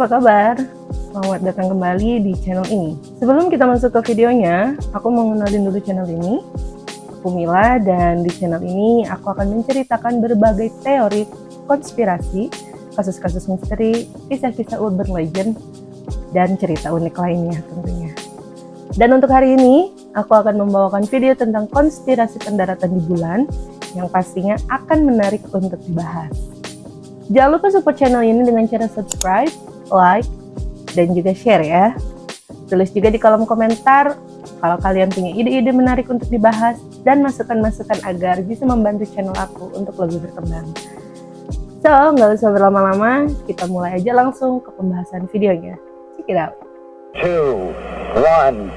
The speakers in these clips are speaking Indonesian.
apa kabar? Selamat datang kembali di channel ini. Sebelum kita masuk ke videonya, aku mau kenalin dulu channel ini. Aku Mila, dan di channel ini aku akan menceritakan berbagai teori konspirasi, kasus-kasus misteri, kisah-kisah urban legend, dan cerita unik lainnya tentunya. Dan untuk hari ini, aku akan membawakan video tentang konspirasi pendaratan di bulan yang pastinya akan menarik untuk dibahas. Jangan lupa support channel ini dengan cara subscribe, like, dan juga share ya. Tulis juga di kolom komentar kalau kalian punya ide-ide menarik untuk dibahas dan masukan-masukan agar bisa membantu channel aku untuk lebih berkembang. So, nggak usah berlama-lama, kita mulai aja langsung ke pembahasan videonya. Check it out. 2, 1, 0,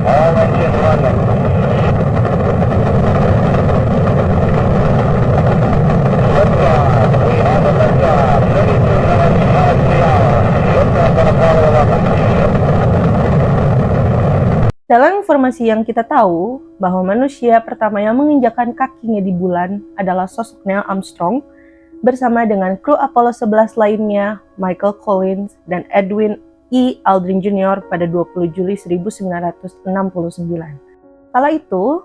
all engine running. Liftoff, we have a liftoff, 32 minutes past the hour. Liftoff on Apollo 11. Dalam informasi yang kita tahu, bahwa manusia pertama yang menginjakkan kakinya di bulan adalah sosok Neil Armstrong bersama dengan kru Apollo 11 lainnya, Michael Collins dan Edwin E. Aldrin Jr. pada 20 Juli 1969. Kala itu,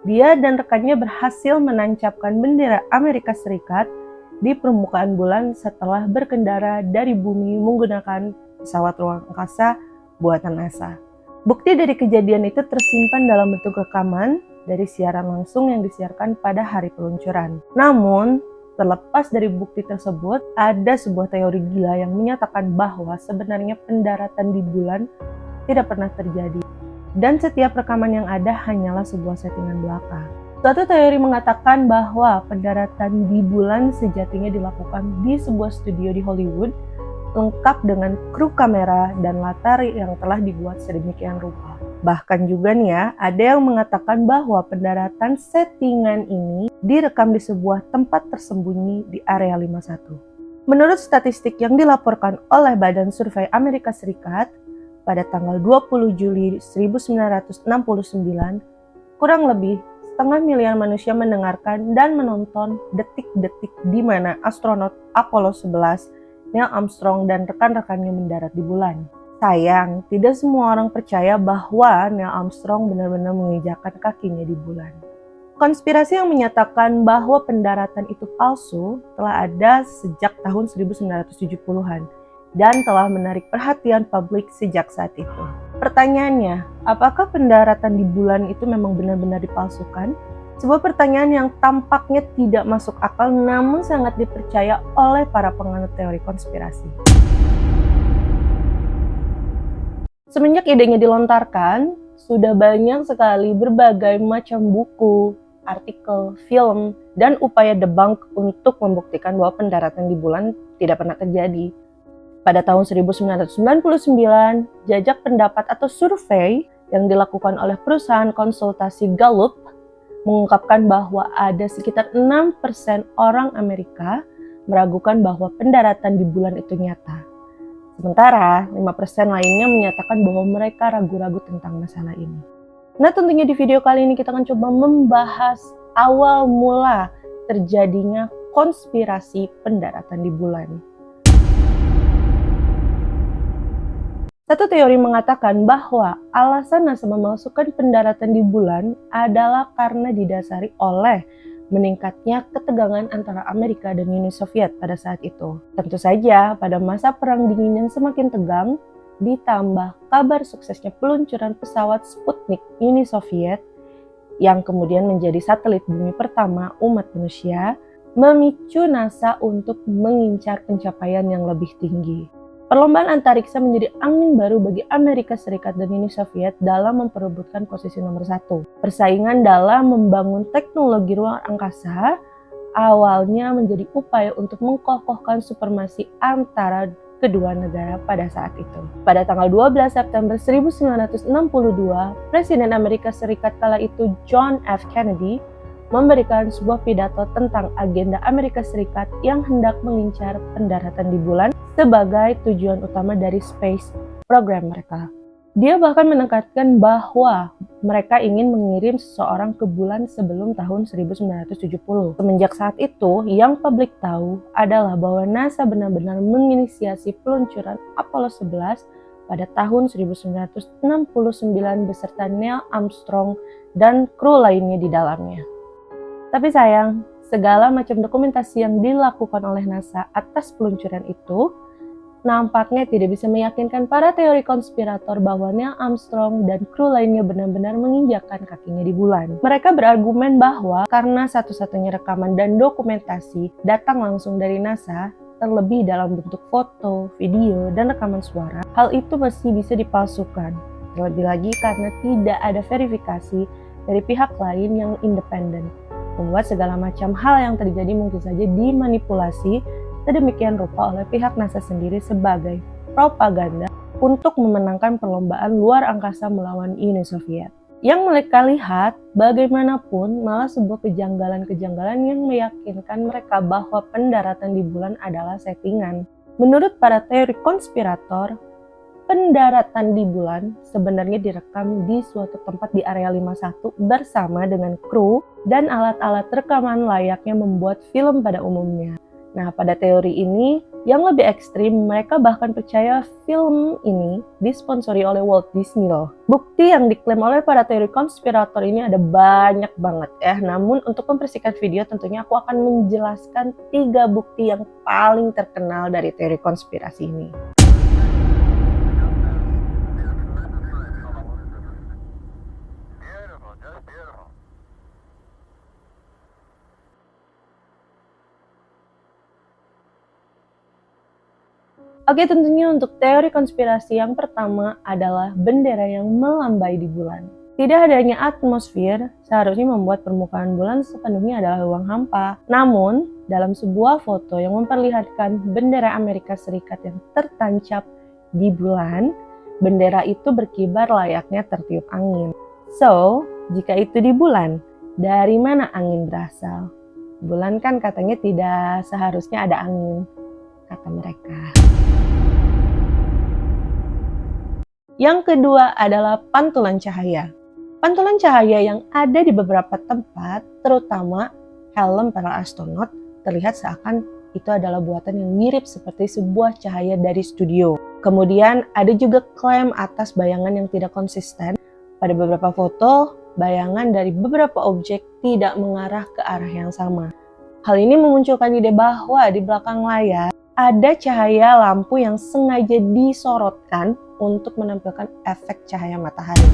dia dan rekannya berhasil menancapkan bendera Amerika Serikat di permukaan bulan setelah berkendara dari bumi menggunakan pesawat ruang angkasa buatan NASA. Bukti dari kejadian itu tersimpan dalam bentuk rekaman dari siaran langsung yang disiarkan pada hari peluncuran. Namun, terlepas dari bukti tersebut, ada sebuah teori gila yang menyatakan bahwa sebenarnya pendaratan di bulan tidak pernah terjadi. Dan setiap rekaman yang ada hanyalah sebuah settingan belaka. Suatu teori mengatakan bahwa pendaratan di bulan sejatinya dilakukan di sebuah studio di Hollywood, lengkap dengan kru kamera dan latar yang telah dibuat sedemikian rupa. Bahkan juga nih ya, ada yang mengatakan bahwa pendaratan settingan ini direkam di sebuah tempat tersembunyi di area 51. Menurut statistik yang dilaporkan oleh Badan Survei Amerika Serikat, pada tanggal 20 Juli 1969, kurang lebih 500.000 manusia mendengarkan dan menonton detik-detik di mana astronot Apollo 11 Neil Armstrong dan rekan-rekannya mendarat di bulan. Sayang, tidak semua orang percaya bahwa Neil Armstrong benar-benar menginjakkan kakinya di bulan. Konspirasi yang menyatakan bahwa pendaratan itu palsu telah ada sejak tahun 1970-an dan telah menarik perhatian publik sejak saat itu. Pertanyaannya, apakah pendaratan di bulan itu memang benar-benar dipalsukan? Sebuah pertanyaan yang tampaknya tidak masuk akal namun sangat dipercaya oleh para penganut teori konspirasi. Semenjak idenya dilontarkan, sudah banyak sekali berbagai macam buku, artikel, film, dan upaya debunk untuk membuktikan bahwa pendaratan di bulan tidak pernah terjadi. Pada tahun 1999, jajak pendapat atau survei yang dilakukan oleh perusahaan konsultasi Gallup mengungkapkan bahwa ada sekitar 6% orang Amerika meragukan bahwa pendaratan di bulan itu nyata. Sementara 5% lainnya menyatakan bahwa mereka ragu-ragu tentang masalah ini. Nah, tentunya di video kali ini kita akan coba membahas awal mula terjadinya konspirasi pendaratan di bulan. Satu teori mengatakan bahwa alasan NASA memasukkan pendaratan di bulan adalah karena didasari oleh meningkatnya ketegangan antara Amerika dan Uni Soviet pada saat itu. Tentu saja, pada masa Perang Dingin yang semakin tegang, ditambah kabar suksesnya peluncuran pesawat Sputnik Uni Soviet yang kemudian menjadi satelit bumi pertama umat manusia, memicu NASA untuk mengincar pencapaian yang lebih tinggi. Perlombaan antariksa menjadi angin baru bagi Amerika Serikat dan Uni Soviet dalam memperebutkan posisi nomor 1. Persaingan dalam membangun teknologi ruang angkasa awalnya menjadi upaya untuk mengkokohkan supremasi antara kedua negara pada saat itu. Pada tanggal 12 September 1962, Presiden Amerika Serikat kala itu John F. Kennedy memberikan sebuah pidato tentang agenda Amerika Serikat yang hendak mengincar pendaratan di bulan sebagai tujuan utama dari space program mereka. Dia bahkan menekankan bahwa mereka ingin mengirim seseorang ke bulan sebelum tahun 1970. Semenjak saat itu, yang publik tahu adalah bahwa NASA benar-benar menginisiasi peluncuran Apollo 11 pada tahun 1969 beserta Neil Armstrong dan kru lainnya di dalamnya. Tapi sayang, segala macam dokumentasi yang dilakukan oleh NASA atas peluncuran itu nampaknya tidak bisa meyakinkan para teori konspirator bahwa Neil Armstrong dan kru lainnya benar-benar menginjakkan kakinya di bulan. Mereka berargumen bahwa karena satu-satunya rekaman dan dokumentasi datang langsung dari NASA, terlebih dalam bentuk foto, video, dan rekaman suara, hal itu masih bisa dipalsukan. Terlebih lagi karena tidak ada verifikasi dari pihak lain yang independen, membuat segala macam hal yang terjadi mungkin saja dimanipulasi sedemikian rupa oleh pihak NASA sendiri sebagai propaganda untuk memenangkan perlombaan luar angkasa melawan Uni Soviet. Yang mereka lihat, bagaimanapun malah sebuah kejanggalan-kejanggalan yang meyakinkan mereka bahwa pendaratan di bulan adalah settingan. Menurut para teori konspirator, pendaratan di bulan sebenarnya direkam di suatu tempat di area 51 bersama dengan kru dan alat-alat rekaman layaknya membuat film pada umumnya. Nah, pada teori ini, yang lebih ekstrim, mereka bahkan percaya film ini disponsori oleh Walt Disney loh. Bukti yang diklaim oleh para teori konspirator ini ada banyak banget ya. Namun untuk mempersingkat video tentunya aku akan menjelaskan 3 bukti yang paling terkenal dari teori konspirasi ini. Oke, tentunya untuk teori konspirasi yang pertama adalah bendera yang melambai di bulan. Tidak adanya atmosfer seharusnya membuat permukaan bulan sepenuhnya adalah ruang hampa. Namun, dalam sebuah foto yang memperlihatkan bendera Amerika Serikat yang tertancap di bulan, bendera itu berkibar layaknya tertiup angin. So, jika itu di bulan, dari mana angin berasal? Bulan kan katanya tidak seharusnya ada angin, kata mereka. Yang kedua adalah pantulan cahaya. Pantulan cahaya yang ada di beberapa tempat, terutama helm para astronot, terlihat seakan itu adalah buatan yang mirip seperti sebuah cahaya dari studio. Kemudian ada juga klaim atas bayangan yang tidak konsisten. Pada beberapa foto, bayangan dari beberapa objek tidak mengarah ke arah yang sama. Hal ini memunculkan ide bahwa di belakang layar ada cahaya lampu yang sengaja disorotkan untuk menampilkan efek cahaya matahari.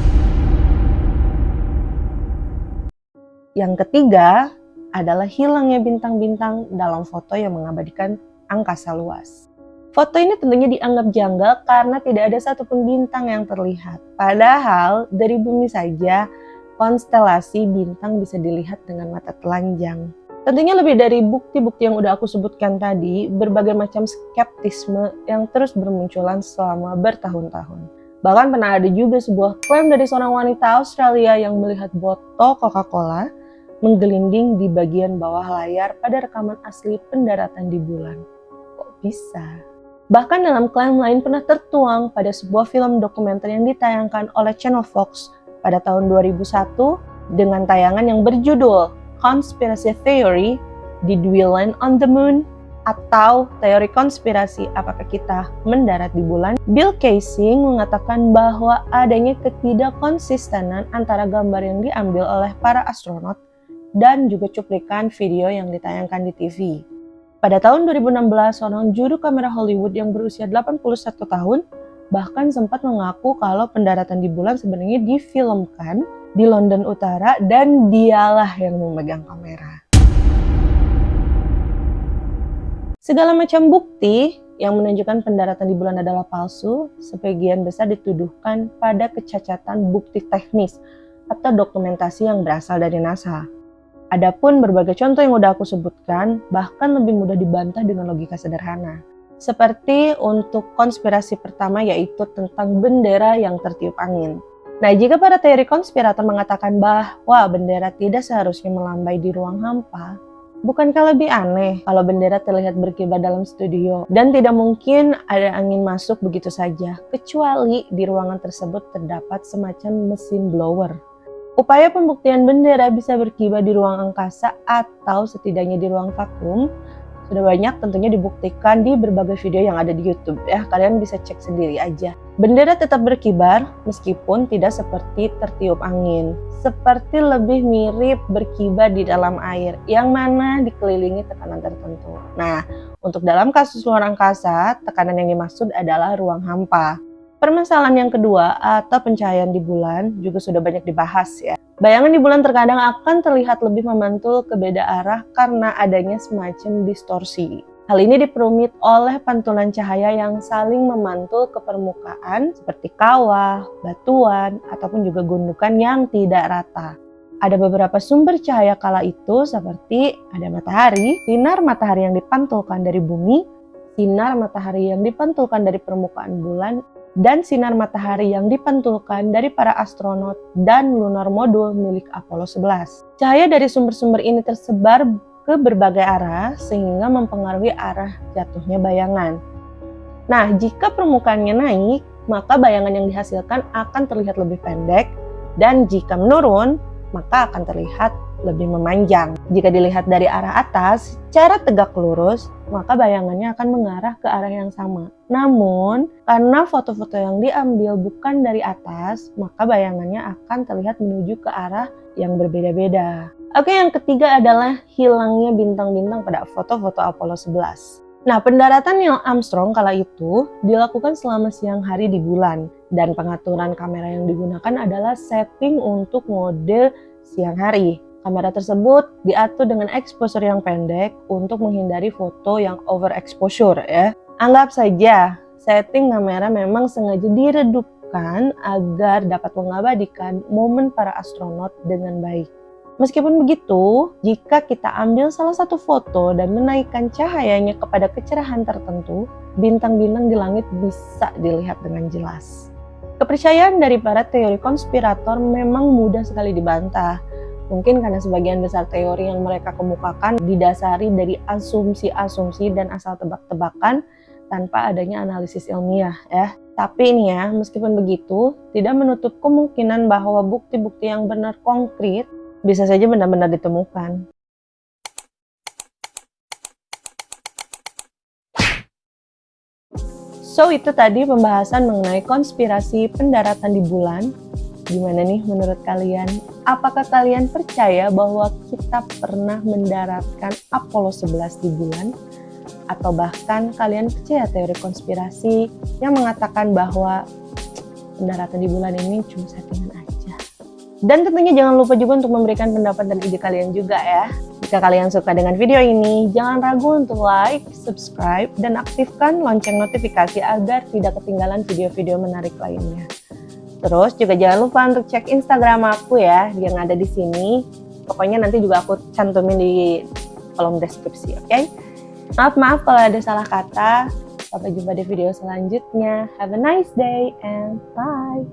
Yang ketiga adalah hilangnya bintang-bintang dalam foto yang mengabadikan angkasa luas. Foto ini tentunya dianggap janggal karena tidak ada satupun bintang yang terlihat. Padahal dari bumi saja konstelasi bintang bisa dilihat dengan mata telanjang. Tentunya lebih dari bukti-bukti yang udah aku sebutkan tadi, berbagai macam skeptisme yang terus bermunculan selama bertahun-tahun. Bahkan pernah ada juga sebuah klaim dari seorang wanita Australia yang melihat botol Coca-Cola menggelinding di bagian bawah layar pada rekaman asli pendaratan di bulan. Kok bisa? Bahkan dalam klaim lain pernah tertuang pada sebuah film dokumenter yang ditayangkan oleh Channel Fox pada tahun 2001 dengan tayangan yang berjudul Conspiracy Theory, Did We Land on the Moon? Atau teori konspirasi apakah kita mendarat di bulan? Bill Kaysing mengatakan bahwa adanya ketidakkonsistenan antara gambar yang diambil oleh para astronot dan juga cuplikan video yang ditayangkan di TV. Pada tahun 2016, seorang juru kamera Hollywood yang berusia 81 tahun bahkan sempat mengaku kalau pendaratan di bulan sebenarnya difilmkan di London Utara dan dialah yang memegang kamera. Segala macam bukti yang menunjukkan pendaratan di bulan adalah palsu, sebagian besar dituduhkan pada kecacatan bukti teknis atau dokumentasi yang berasal dari NASA. Adapun berbagai contoh yang udah aku sebutkan bahkan lebih mudah dibantah dengan logika sederhana. Seperti untuk konspirasi pertama yaitu tentang bendera yang tertiup angin. Nah, jika para teori konspirator mengatakan bahwa bendera tidak seharusnya melambai di ruang hampa, bukankah lebih aneh kalau bendera terlihat berkibar dalam studio dan tidak mungkin ada angin masuk begitu saja, kecuali di ruangan tersebut terdapat semacam mesin blower. Upaya pembuktian bendera bisa berkibar di ruang angkasa atau setidaknya di ruang vakum sudah banyak tentunya dibuktikan di berbagai video yang ada di YouTube ya. Kalian bisa cek sendiri aja. Bendera tetap berkibar meskipun tidak seperti tertiup angin. Seperti lebih mirip berkibar di dalam air yang mana dikelilingi tekanan tertentu. Nah, untuk dalam kasus luar angkasa, tekanan yang dimaksud adalah ruang hampa. Permasalahan yang kedua atau pencahayaan di bulan juga sudah banyak dibahas ya. Bayangan di bulan terkadang akan terlihat lebih memantul ke beda arah karena adanya semacam distorsi. Hal ini diperumit oleh pantulan cahaya yang saling memantul ke permukaan seperti kawah, batuan, ataupun juga gundukan yang tidak rata. Ada beberapa sumber cahaya kala itu seperti ada matahari, sinar matahari yang dipantulkan dari bumi, sinar matahari yang dipantulkan dari permukaan bulan, dan sinar matahari yang dipantulkan dari para astronot dan lunar modul milik Apollo 11. Cahaya dari sumber-sumber ini tersebar ke berbagai arah sehingga mempengaruhi arah jatuhnya bayangan. Nah, jika permukaannya naik, maka bayangan yang dihasilkan akan terlihat lebih pendek, dan jika menurun, maka akan terlihat lebih memanjang. Jika dilihat dari arah atas, secara tegak lurus, maka bayangannya akan mengarah ke arah yang sama. Namun, karena foto-foto yang diambil bukan dari atas, maka bayangannya akan terlihat menuju ke arah yang berbeda-beda. Oke, yang ketiga adalah hilangnya bintang-bintang pada foto-foto Apollo 11. Nah, pendaratan Neil Armstrong kala itu dilakukan selama siang hari di bulan, dan pengaturan kamera yang digunakan adalah setting untuk mode siang hari. Kamera tersebut diatur dengan exposure yang pendek untuk menghindari foto yang overexposure ya. Anggap saja setting kamera memang sengaja diredupkan agar dapat mengabadikan momen para astronot dengan baik. Meskipun begitu, jika kita ambil salah satu foto dan menaikkan cahayanya kepada kecerahan tertentu, bintang-bintang di langit bisa dilihat dengan jelas. Kepercayaan dari para teori konspirator memang mudah sekali dibantah. Mungkin karena sebagian besar teori yang mereka kemukakan didasari dari asumsi-asumsi dan asal tebak-tebakan tanpa adanya analisis ilmiah ya. Tapi ini ya, meskipun begitu, tidak menutup kemungkinan bahwa bukti-bukti yang benar konkret bisa saja benar-benar ditemukan. So, itu tadi pembahasan mengenai konspirasi pendaratan di bulan. Gimana nih menurut kalian? Apakah kalian percaya bahwa kita pernah mendaratkan Apollo 11 di bulan? Atau bahkan kalian percaya teori konspirasi yang mengatakan bahwa pendaratan di bulan ini cuma settingan aja? Dan tentunya jangan lupa juga untuk memberikan pendapat dan ide kalian juga ya. Jika kalian suka dengan video ini, jangan ragu untuk like, subscribe, dan aktifkan lonceng notifikasi agar tidak ketinggalan video-video menarik lainnya. Terus juga jangan lupa untuk cek Instagram aku ya, yang ada di sini. Pokoknya nanti juga aku cantumin di kolom deskripsi, oke? Maaf kalau ada salah kata. Sampai jumpa di video selanjutnya. Have a nice day and bye!